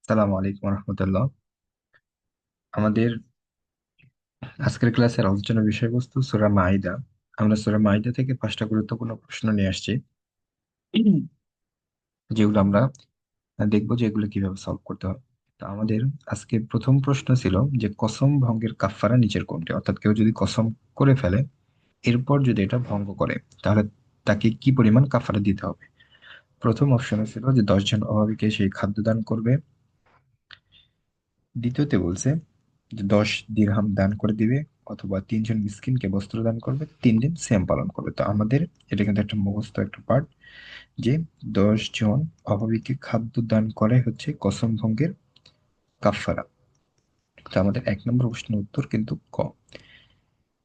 আসসালামু আলাইকুম রহমতুল্লাহ। আমাদের আজকের ক্লাসের আলোচনার বিষয়বস্তু সূরা মাইদা। আমরা সূরা মাইদা থেকে 5টা গুরুত্বপূর্ণ প্রশ্ন নিয়ে আসছি, যেগুলো আমরা দেখবো যে এগুলো কিভাবে সলভ করতে হয়। তো আমাদের আজকে প্রথম প্রশ্ন ছিল যে কসম ভঙ্গের কাফফারা নিচের কোনটি, অর্থাৎ কেউ যদি কসম করে ফেলে এরপর যদি এটা ভঙ্গ করে তাহলে তাকে কি পরিমাণ কাফফারা দিতে হবে। প্রথম অপশনে ছিল যে 10 জন অভাবীকে সেই খাদ্য দান করবে। দ্বিতীয়তে বলছে যে 10 দিরহাম দান করে দিবে, অথবা 3 জন মিসকিনকে বস্ত্র দান করবে, 3 দিন সিয়াম পালন করবে। তো আমাদের এটা কিন্তু একটা মুখস্থ একটা পার্ট, যে 10 জন অভাবীকে খাদ্য দান করাই হচ্ছে কসম ভঙ্গের কাফফারা। তো আমাদের 1 নম্বর প্রশ্নের উত্তর কিন্তু ক।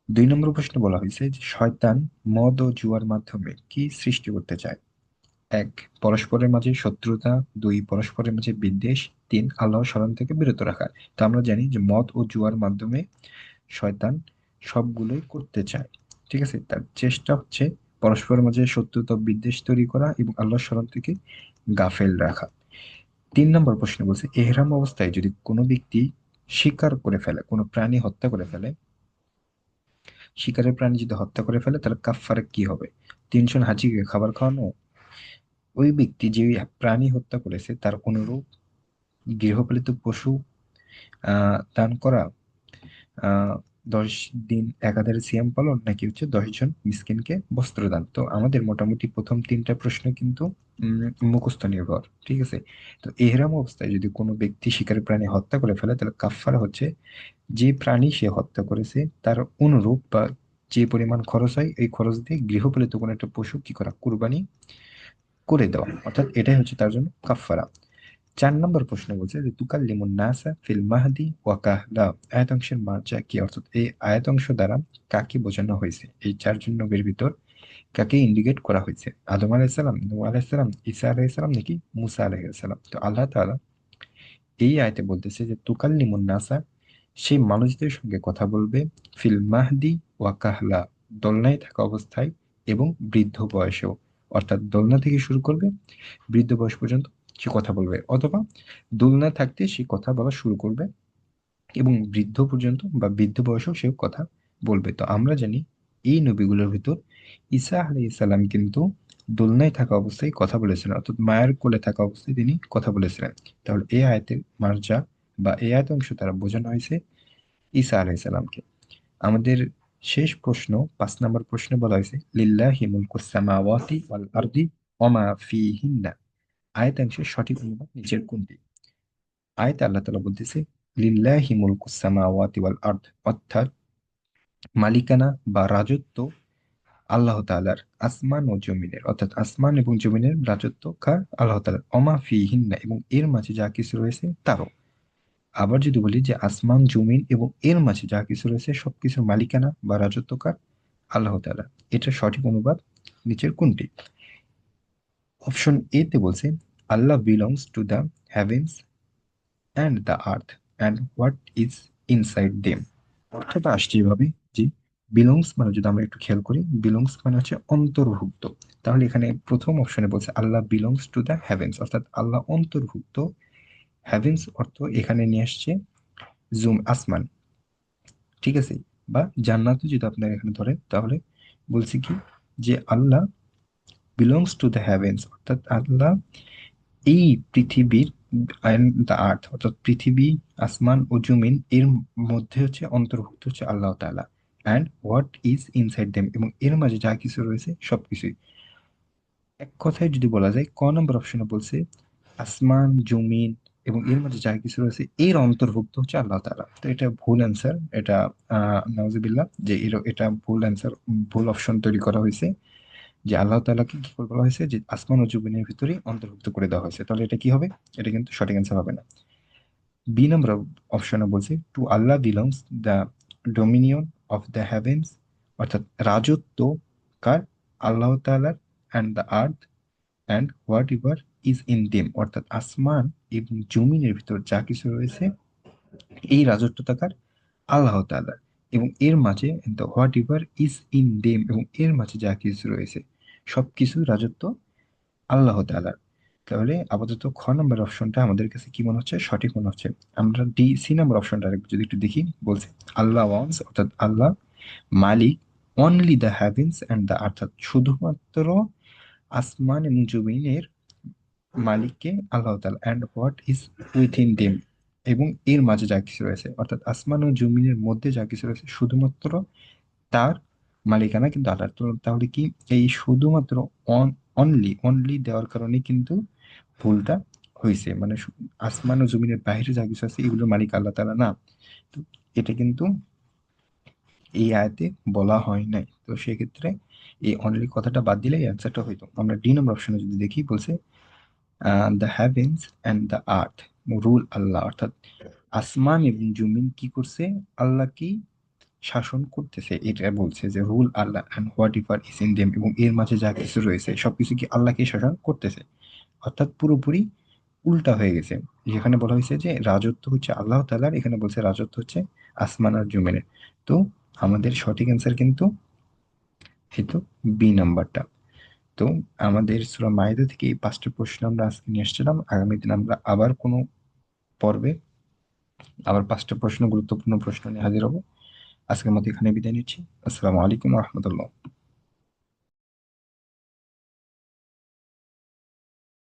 2 নম্বর প্রশ্নে বলা হয়েছে যে শয়তান মদ ও জুয়ার মাধ্যমে কি সৃষ্টি করতে চায়। 1, পরস্পরের মাঝে শত্রুতা। 2, পরস্পরের মাঝে বিদ্বেষ। 3, আল্লাহর স্মরণ থেকে বিরত রাখা। তো আমরা জানি যে মদ ও জুয়ার মাধ্যমে শয়তান সবগুলোই করতে চায়। ঠিক আছে, তার চেষ্টা হচ্ছে পরস্পরের মাঝে শত্রুতা ও বিদ্বেষ তৈরি করা এবং আল্লাহর স্মরণ থেকে গাফেল রাখা। 3 নম্বর প্রশ্ন বলছে এহরাম অবস্থায় যদি কোনো ব্যক্তি শিকার করে ফেলে, কোনো প্রাণী হত্যা করে ফেলে, শিকারের প্রাণী যদি হত্যা করে ফেলে তাহলে কাফফারা কি হবে। 3 জন হাজিকে খাবার খাওয়ানো, ওই ব্যক্তি যে প্রাণী হত্যা করেছে তার অনুরূপ গৃহপালিত পশু দান করা, আহ 10 দিন একাধারে সিয়াম পালন, নাকি হচ্ছে 10 জন মিসকিনকে বস্ত্র দান। তো আমাদের মোটামুটি প্রথম 3টা প্রশ্ন কিন্তু মুখস্থ নির্ভর। ঠিক আছে, তো এহরাম অবস্থায় যদি কোনো ব্যক্তি শিকারী প্রাণী হত্যা করে ফেলে তাহলে কাফফারা হচ্ছে যে প্রাণী সে হত্যা করেছে তার অনুরূপ বা যে পরিমাণ খরচ হয় এই খরচ দিয়ে গৃহপালিত কোনো একটা পশু কি করা, কুরবানি করে দেওয়া, অর্থাৎ এটাই হচ্ছে তার জন্য কাফফারা। 4 নম্বর প্রশ্ন বলছে যে তুকাল্লিমুন নাসা ফিল মাহদি ওয়া কাহলা, আয়াতাংশের মার্জা কি, অর্থাৎ এই আয়াতাংশ দ্বারা কাকে বোঝানো হয়েছে। এই 4 জন নবীর ভিতর কাকে ইন্ডিকেট করা হয়েছে, আদম আলাইহিসসালাম, নূহ আলাইহিসসালাম, ঈসা আলাইহিসসালাম নাকি মুসা আলাইহিসসালাম। তো আল্লাহ তাআলা এই আয়াতে বলতেছে যে তুকাল্লিমুন নাসা, সেই মানুষদের সঙ্গে কথা বলবে, ফিল মাহদি ওয়া কাহলা, দোলনায় থাকা অবস্থায় এবং বৃদ্ধ বয়সেও, অর্থাৎ দোলনা থেকে শুরু করবে বৃদ্ধ বয়স পর্যন্ত সে কথা বলবে, অথবা দোলনা থাকতে সে কথা বলা শুরু করবে এবং বৃদ্ধ পর্যন্ত বা বৃদ্ধ বয়সেও সে কথা বলবে। তো আমরা জানি এই নবীগুলোর ভিতর ঈসা আলাইহিস সালাম কিন্তু দোলনায় থাকা অবস্থায় কথা বলেছিলেন, অর্থাৎ মায়ের কোলে থাকা অবস্থায় তিনি কথা বলেছিলেন। তাহলে এই আয়াতের মার্জা বা এই আয়াত অংশ দ্বারা বোঝানো হয়েছে ঈসা আলাইহিস সালামকে। আমাদের শেষ প্রশ্ন 5 নম্বর প্রশ্নে বলা হয়েছে লিল্লাহি মুলকুস সামাওয়াতি ওয়াল আরদি ওয়া মা ফীহিন্না, আয়াতাংশের সঠিক অনুবাদ নিচের কোনটি। আয়াতে আল্লাহ তাআলা বলতেছে লিল্লাহি মুলকুস সামাওয়াতি ওয়াল আরদ, অর্থাৎ মালিকানা বা রাজত্ব আল্লাহ তাআলার, আসমান ও জমিনের, অর্থাৎ আসমান এবং জমিনের রাজত্ব কার, আল্লাহ তাআলার, অমা ফিহিন্না, এবং এর মাঝে যা কিছু রয়েছে তারও। আবার যদি বলি যে আসমান জমিন এবং এর মাঝে যা কিছু রয়েছে সবকিছুর মালিকানা বা রাজত্ব কার, আল্লাহ তাআলা। এটার সঠিক অনুবাদ নিচের কোনটি। অপশন এ তে বলছে Allah belongs to the heavens and the earth and what is inside them. অর্থটা আসছে এভাবে যে বিলংস মানে, যদি আমরা একটু খেয়াল করি, বিলংস মানে হচ্ছে অন্তর্ভুক্ত। তাহলে এখানে প্রথম অপশনে বলছে Allah belongs to the heavens, অর্থাৎ আল্লাহ অন্তর্ভুক্ত। হেভেন্স অর্থ এখানে নিয়ে আসছে জুম, আসমান। ঠিক আছে, বা জান্নাতও যদি আপনার এখানে ধরেন তাহলে বলছে কি যে আল্লাহ বিলংস টু দ্য হেভেন্স, অর্থাৎ আল্লাহ এই পৃথিবীর অ্যান্ড দ্য আর্থ, অর্থাৎ পৃথিবী, আসমান ও জমিন এর মধ্যে হচ্ছে অন্তর্ভুক্ত হচ্ছে আল্লাহ তাআলা, and what is inside them, এবং এর মাঝে যা কিছু রয়েছে সবকিছুই। এক কথায় যদি বলা যায় ক নম্বর অপশনে বলছে আসমান জমিন এবং এর মাঝে যা কিছু রয়েছে এর অন্তর্ভুক্ত হচ্ছে আল্লাহ তাআলা। তো এটা ভুল অ্যান্সার, এটা নাউজুবিল্লাহ যে এটা ভুল অ্যান্সার, ভুল অপশন তৈরি করা হয়েছে, যে আল্লাহ তাআলাকে কি করে বলা হয়েছে যে আসমান ও জমিনের ভিতরে অন্তর্ভুক্ত করে দেওয়া হয়েছে। তাহলে এটা কি হবে, এটা কিন্তু সঠিক অ্যান্সার হবে না। বি নম্বর অপশনে বলছে to Allah belongs the dominion of the heavens, অর্থাৎ রাজত্ব কার, আল্লাহ তাআলার, and the earth and whatever is in them, অর্থাৎ আসমান এবং জমিনের ভিতর যা কিছু রয়েছে এই রাজত্বটা কার, আল্লাহ তাআলার, এবং এর মাঝে the what ever is in them, এবং এর মাঝে যা কিছু রয়েছে সবকিছু রাজত্ব আল্লাহ তাআলার। তাহলে আপাতত খ নম্বর অপশনটা আমাদের কাছে কি মনে হচ্ছে, সঠিক মনে হচ্ছে। আমরা ডি সি নম্বর অপশনটা যদি একটু দেখি, বলছে আল্লাহ ওয়ান্স, অর্থাৎ আল্লাহ মালিক, only the heavens and the, অর্থাৎ শুধুমাত্র আসমান এবং জমিনের মালিককে আল্লাহ তাআলা, and what is within them, এবং এর মাঝে যা কিছু রয়েছে, অর্থাৎ আসমান ও জমিনের মধ্যে যা কিছু রয়েছে শুধুমাত্র তার মালিকানা কিন্তু আল্লাহর। তো তাহলে কি এই শুধুমাত্র অনলি অনলি দেওয়ার কারণে কিন্তু ভুলটা হয়েছে, মানে আসমান ও জমিনের বাইরে যা কিছু আছে এগুলোর মালিক আল্লাহ তাআলা না। তো এটা কিন্তু এই আয়াতে বলা হয় নাই। তো সেক্ষেত্রে এই অনলি কথাটা বাদ দিলে অ্যান্সারটা হইতো। আমরা ডি নম্বর অপশনে যদি দেখি, বলছে the heavens and the earth rule Allah, অর্থাৎ আসমান এবং জমিন কি করছে, আল্লাহ কি শাসন করতেছে, এটা বলছে যে rule Allah and whatever is in them, এবং এর মাঝে যা কিছু রয়েছে সবকিছু কি আল্লাহকে শাসন করতেছে। অর্থাৎ পুরোপুরি উল্টা হয়ে গেছে। যেখানে বলা হয়েছে যে রাজত্ব হচ্ছে আল্লাহ তাআলার, এখানে বলছে রাজত্ব হচ্ছে আসমান আর জমিনের। তো আমাদের সঠিক অ্যান্সার কিন্তু এই তো বি নাম্বারটা। তো আমাদের সূরা মাইদা থেকে এই 5টা প্রশ্ন আমরা আজকে নিয়ে এসেছিলাম। আগামী দিন আমরা আবার কোনো পর্বে আবার 5টা প্রশ্ন, গুরুত্বপূর্ণ প্রশ্ন নিয়ে হাজির হব। আজকের মতো এখানে বিদায় নিচ্ছি। আসসালামু আলাইকুম রহমতুল্লাহ।